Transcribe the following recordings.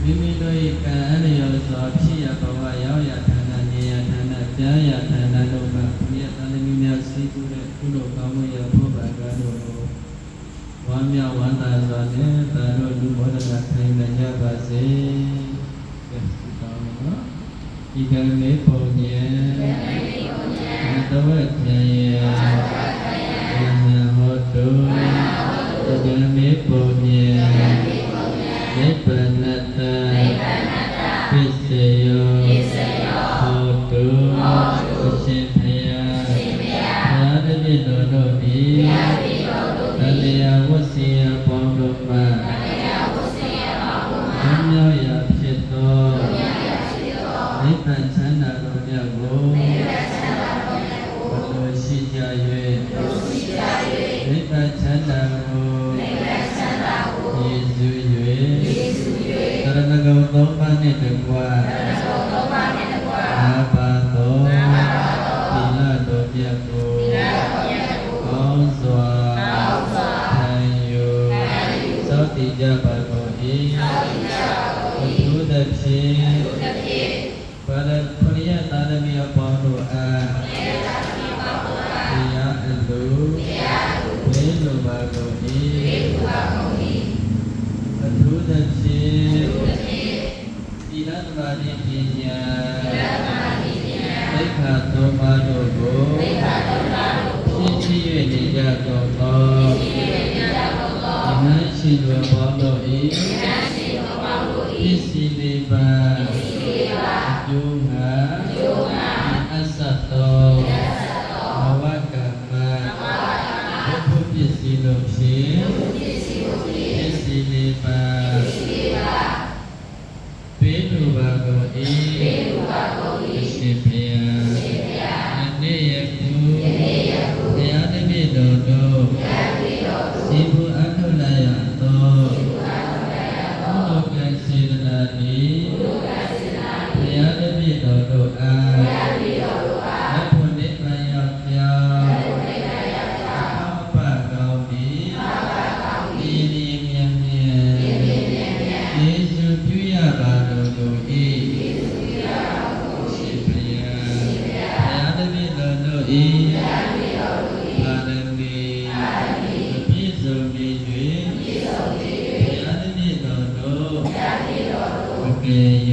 မိမိတို့၏ကံအလျော်စွာဖြစ်ရဘဝရောက်ရဌာနနေရဌာနကြားရဌာနတို့မှာဘုရားသခင်များစီးပူးတဲ့ကုသိုလ်ကောင်းမှုရဖို့ပါကတို့ဝမ်းမြောက်ဝမ်းသာစွာနဲ့သာတို့လူမောဒနာခံနိုင်ကြပါစေ။ကျေးဇူးတော်နော်။ဤကံမေပုံညံသဝတ်ဉာဏ်ယဉာဏ်ဟောတုဤကံမေပုံညံနိဗ္ဗာန်တပစ္စယောဟောတုအရှင်ဘုရားဘုရားတပည့်တော်တို့သည်တလျာဝတ်စီယပေါင်းတို့မှာဘုမြောက်ရာဖြစ်သောနိဗ္ဗာန်ချမ်းသာတော်မြတ်ကိုဘလိုရှိကြ၍နိဗ္ဗာန်ချမ်းသာကိုယေရှု၍သရဏဂုံသုံးပါးနှင့်တကွာအာပါသောသီလတော်မြတ်ကိုကောင်းစွာခံယူစောင့်တည်ကြပါကုန်၏အထူးသဖြင့်ဘာလပရိယသာသမီအပေါင်းတို့အားတရားအလိုဘေးလိုပါကုန်၏အထူးသဖြင့်သီလသမာဓိပညာသိက္ခာသုံးပါးတို့ကိုဖြစ်ရှိ၍နေကြကုန်သောဉာဏ်ရှိသောပေါင်းတို့၏ပစ္စည်းလေးပါးအကျိုးငါအစသောဘဝကမ္မဘုပစ္စည်းတို့ဖြင့်ပစ္စည်းလေးပါးပေးလိုပါကုန်၏အရှင်ဘုရားယနေ့ယခုဘုရားတပည့်တော်တို့စီဘုအထုလာရသောဘုလိုကံစေတနာသည်ဘုရားတပည့်တော်တို့အားနတ်ဘုနိဗ္ဗာန်ရောက်ကြောင်းအပကောင်းသည်ဤဒီမြတ်မြတ်ယေရှုပြုရပါတော်မူ၏ရှင်ဘုရားဘုရားတပည့်တော်တို့၏ပါရမီပြည့်စုံနေ၍ဘုရားတပည့်တော်တို့အကယ်၍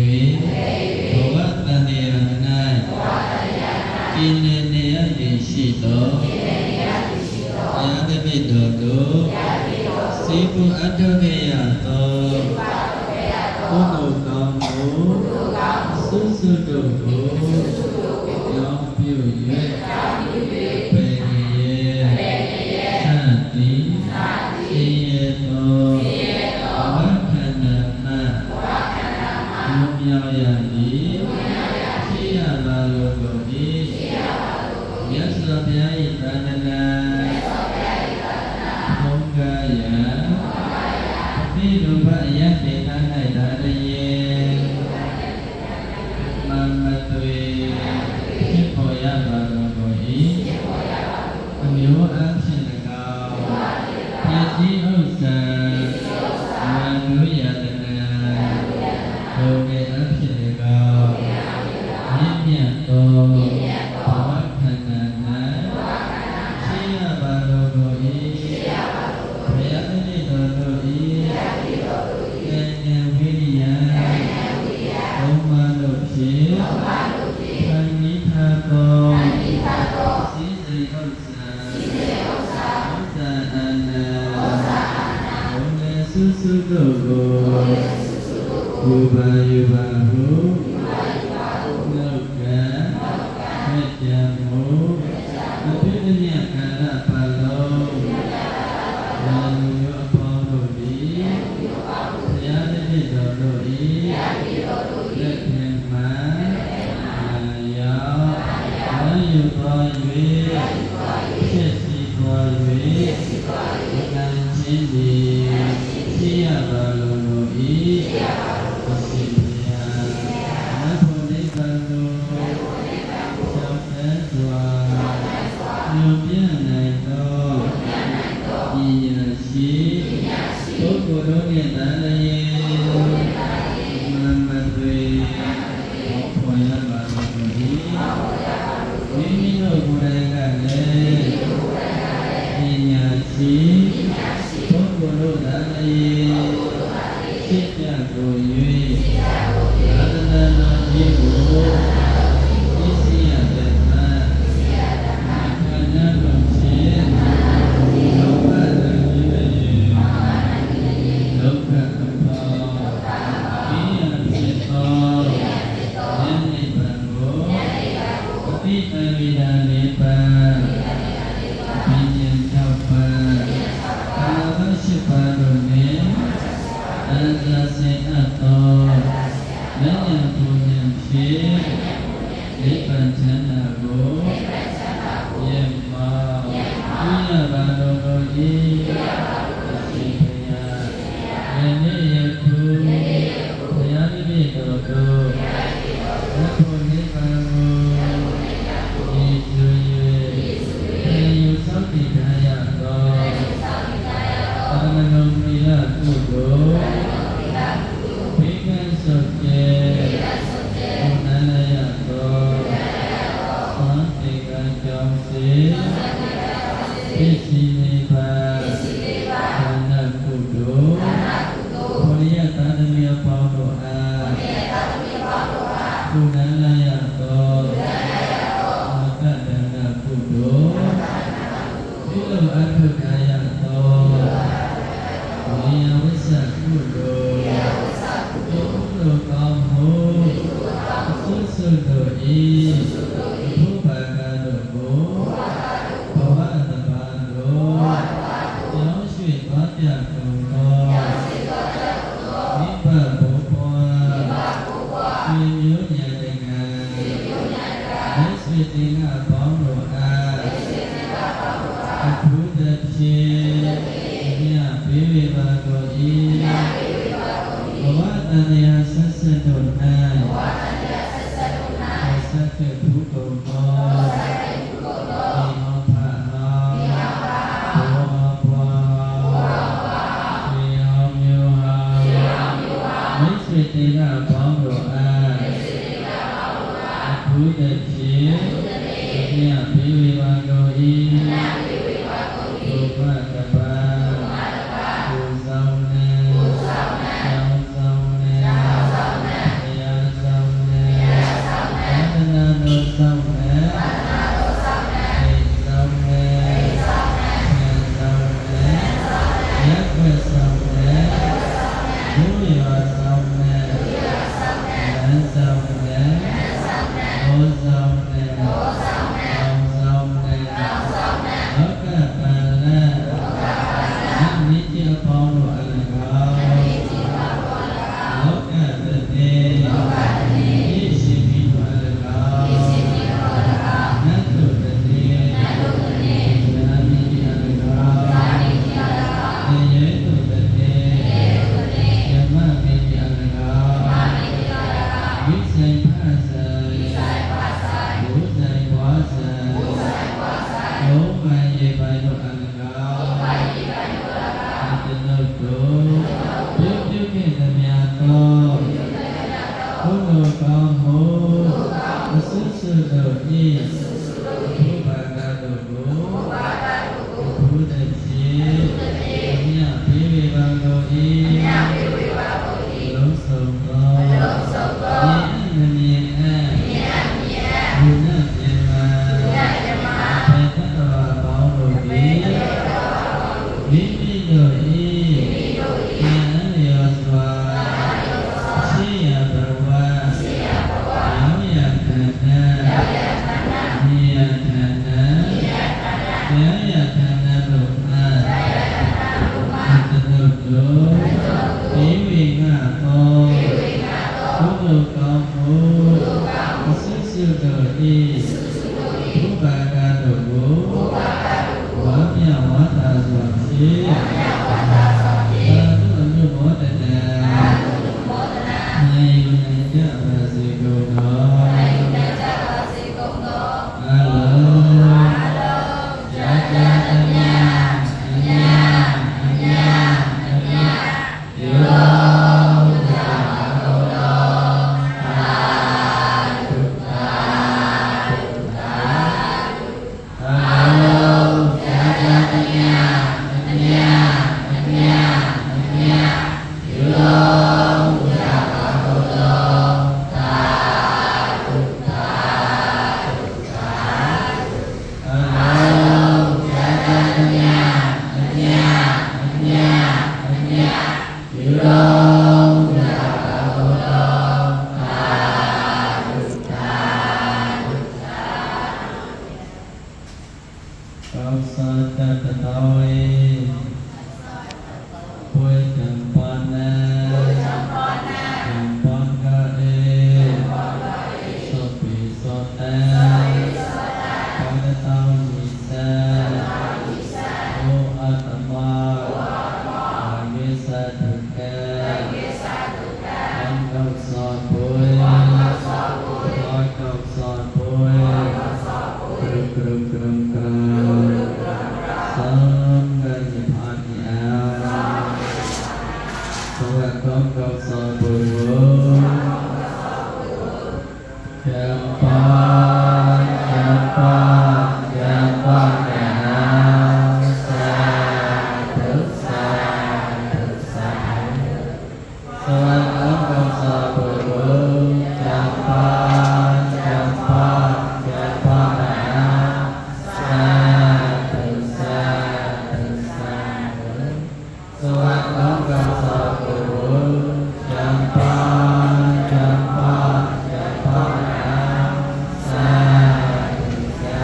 ဘဝတန်တရား၌ဤနေနေရည်ရှိသောဘုရားတပည့်တော်တို့စေပုအထုခေယသောဘုလိုကောင်းမှုသုစုတို့ကိုကြောင်းပြု၍ပေရေသတိသိရသောဘဝခန္ဓာမှာဘုမြောက်ရသည်ရှိရပါလို့ကို၏မြတ်စွာဘုရား၏သာသနာဘုံကယပိရုပယတ္တိ၌သာလျင်မမသွေဖြစ်ပေါ်ရပါလို့ကို၏အမျိုးအဖြစ်၎င်းပစ္စည်းဥစ္စာဝန္ဓုယတနာဘုံကေအဖြစ်၎င်းမြင့်မြတ်သောဘဝခန္ဓာ၌ရှိရပါလို့ကို၏ဘုရားတပည့်တော်တို့၏ကံဉာဏ်ဝိရိယဘုံမာတို့ဖြင့်ဖန်နီးထားသောစည်းစိမ်ဥစ္စာအာနံဘုံလေစုစုတို့ကိုယူပါယူပါဟုနှုတ်ကမြတ်ကြမှုအภิဓိယခန္ဓာပါလုံးဝါလူအပေါင်းတို့သည်ဘုရားတပည့်တော်တို့၏လက်ထင်မှလာရောက်နာယူသွား၍ဖြစ်စီသွား၍ဝကံချင်းသည်ရှိရပါလို့တို့၏အရှင်ဘုရားနတ်ဘုနိဗ္ဗာန်ကိုရှောင်တတ်စွာညွန်ပြနိုင်သောပညာရှိပုဂ္ဂိုလ်တို့နှင့်သာလျှင် ကို၍သာသနာတော်ကြီးကိုသိစီရတဲ့မှခန္ဓာတော်ဖြင့်ဒုက္ခတည်းဒုက္ခအပေါင်းဒီရဖြစ်သောဉာဏ်နိဗ္ဗာန်ကိုအတိအဝိဒာနိဗ္ဗာန်ဉာဏ်6ပါးကာလ8ပါးတို့နှင့်အရဇာစေအပ်သောဉာဏ်ပူဉာဏ်ဖြင့်နိဗ္ဗာန်ချမ်းသာကိုယမပြုရပါတော်မူ၏အရှင်ဘုရားယနေ့ယခုဘုရားတိပိတော်တို့ဘုရားနိဗ္ဗာန်ကိုဤကျွေ၍ယူဆောင်တည်ထားရသောသာမဏေမိလကုသိုလ်ဘေကံစုတ်ကျေဘုနန္တရသောသံတေကံကြောင့်စေပစ္စည်းလေးပါးခန္ဓာကုသိုလ်ဘုရားသာသမီအပေါင်းတို့အားဘုနန္တရသောအာကတနာကုသိုလ်ပြုလို့အထုကာယသောဝိယဝိသကုသိုလ်ပြုလို့ကောင်းမှုသုစုတို့ဤဘုဘာကတို့ကိုဘဝတပါတို့ကြောင်းရွှေသွားပြကုန်သောမိဘဘုရားဆွေမျိုးညာတကံမိတ်ဆွေတင်ကပေါင်းတို့အားအခုတည်းဖြင့်မြတ်ဘေးဝေပါတော်ဤဘဝတန်ရာဆက်ဆက်တို့၌ဆက်ခဲ့ဘုကုန်သောဒီဟောဖာနောဘောဘွာဒီဟောမျိုးဟာမိတ်ဆွေတင်ကပေါင်းတို့အားအခုတည်းဖြင့်မြတ်ဘေးဝေပါတော်ဤဘုဘတပါဘုဇောင်းနေကျောင်းဆောင်နေဘုရားဆောင်နေသန္တနာတော်ဆောင်နေသိဆောင်နေဉာဏ်ဆောင်နေရပ်ွယ်ဆောင်နေဘုရားဆောင်နေဉာဏ်ဆောင်နေဘောဆောင်နေဘောဆောင်နေလောကပါဠိနိစ္စပေါင်းတို့အလကားလောကတည်းဤရှိပြီးတို့အလကားနတ်တို့တည်းဉာဏ်နိစ္စအလကားဉာဏ်ရဲ့တို့တည်းဓမ္မမိစ္စအလကားဝိဆိုင်ဖာဆိုင်ဘုဇိုင်ဝါဆိုင်ဘုမိုင်းရေပိုင်တို့အလကားအတနုတ်တို့ပြုပြုခဲ့သမျှသောဘုလိုကောင်းမှုအစွတ်စွတ်တို့ဤဘုဘာကတို့ကိုဘုဒ္ဓဖြင့်မြတ်ဘေးဝေပါတော်ဤလုံးစုံသောဉာဏ်မမြင်အပ်ဘုနတ်ပြမဘေတ္တဝါပေါင်းတို့သည်မိမိတို့ဤဉာဏ်လျော်စွာရှိရဘဝရောင်းရခန္ဓာနိယခန္ဓာတရားရခန္ဓာတို့မှာသတ္တတို့ဒီဝိငါသောဘုလိုကောင်းမှုအစွတ်စွတ်တို့ဤဘုဘာကတို့ကိုဝါမြဝါသာစွာဖြင့်သာဓုအမြတ်မောတနာနိုင်နိုင်ကြပါစေကုန်သောအလုံးကြာကြာသမျှအမြယောဇာတော်သာဓုသာဓုသာအလုံးကြာကြာသမျှအမြ ကောင်းသောပုဂ္ဂိုလ်ယံပါယံပါယံပါနဟသာသုသာသုသာသဝံကောင်းသောပုဂ္ဂိုလ်ယံပါယံပါယံပါနဟသာသုသာသုသာသဝံကောင်းသောပုဂ္ဂိုလ်ယံပါယံပါယံပါနဟသာသုသာ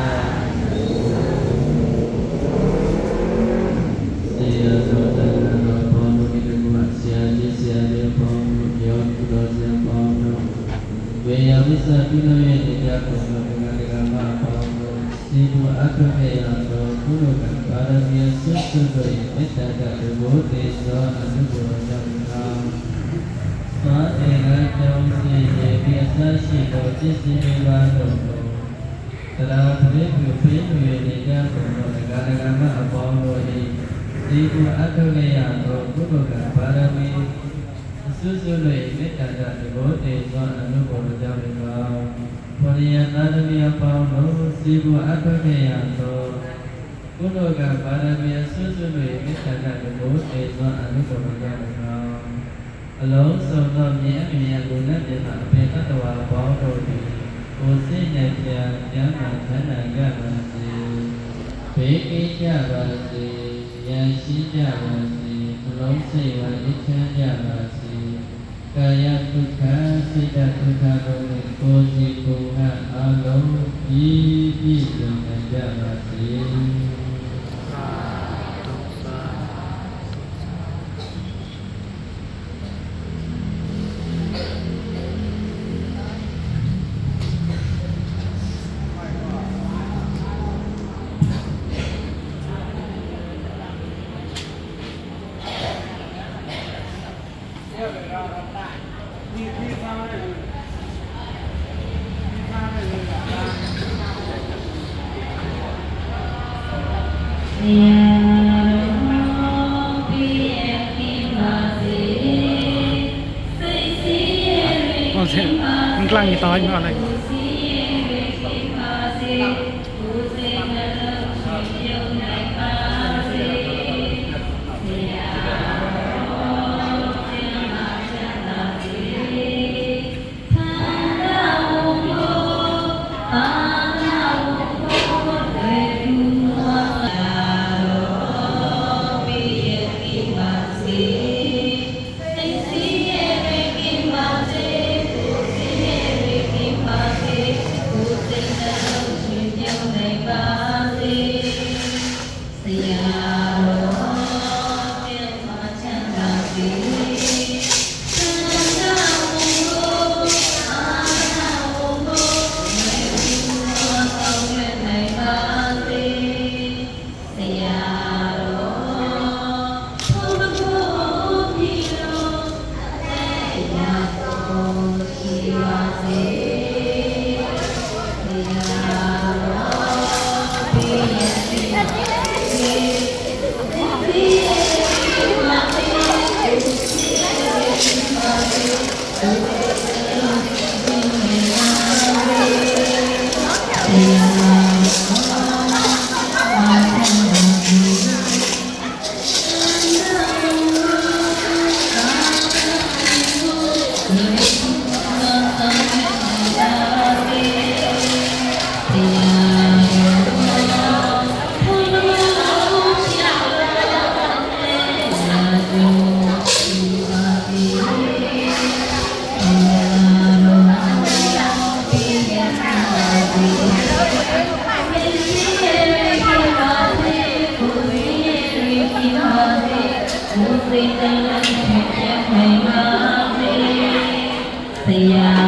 သေယသောတရသောဘောမုနိတကုဆရာကြီးဆရာလေးဘောယောကုသောဆရာဘောတို့ဝေယဝိသပြုလို့ရတဲ့တရားကိုငါကမှပေါင်းလို့စီဘုအထုခေယသောကုလကပါရမီဆွတ်ဆွတ်တို့၏မေတ္တာကဘုသေသောအနုဘောကြောင့်သာဧကကြောင့်စီရေပြည့်စုံရှိသောจิตစီလေးပါးတို့ကိုတရားပရိပုဖိလို့ရတဲ့တရားကိုငါကမှအပေါင်းတို့၏စီဘုအထုခေယသောကုလကပါရမီဆွတ်ဆွတ်တို့၏မေတ္တာကဘုသေသောအနုဘောကြောင့်ဘောရိယသာသမီအပေါင်းတို့စီဘုအထုခေယသောကုလကပါရမီဆွတ်ဆွတ်တို့၏မေတ္တာကဘုသေသောအနုဘောကြောင့်အလုံးစုံသောမြတ်အမြတ်ကိုလက်ပြတာအပေတ္တဝါပေါင်းတို့သည်ကိုယ်စိတ်နဲ့ပြန်ကျမ်းမှချမ်းသာကြပါစေဘေးကင်းကြပါစေရန်ရှိကြပါစေအလုံးစိတ်ဝါချမ်းကြပါစေကာယဒုက္ခစိတ်ဒုက္ခတို့ကိုယ်စီကိုယ်ကအလုံးပြည့်စုံကြပါစေกลางตายมาอะไรဆရာ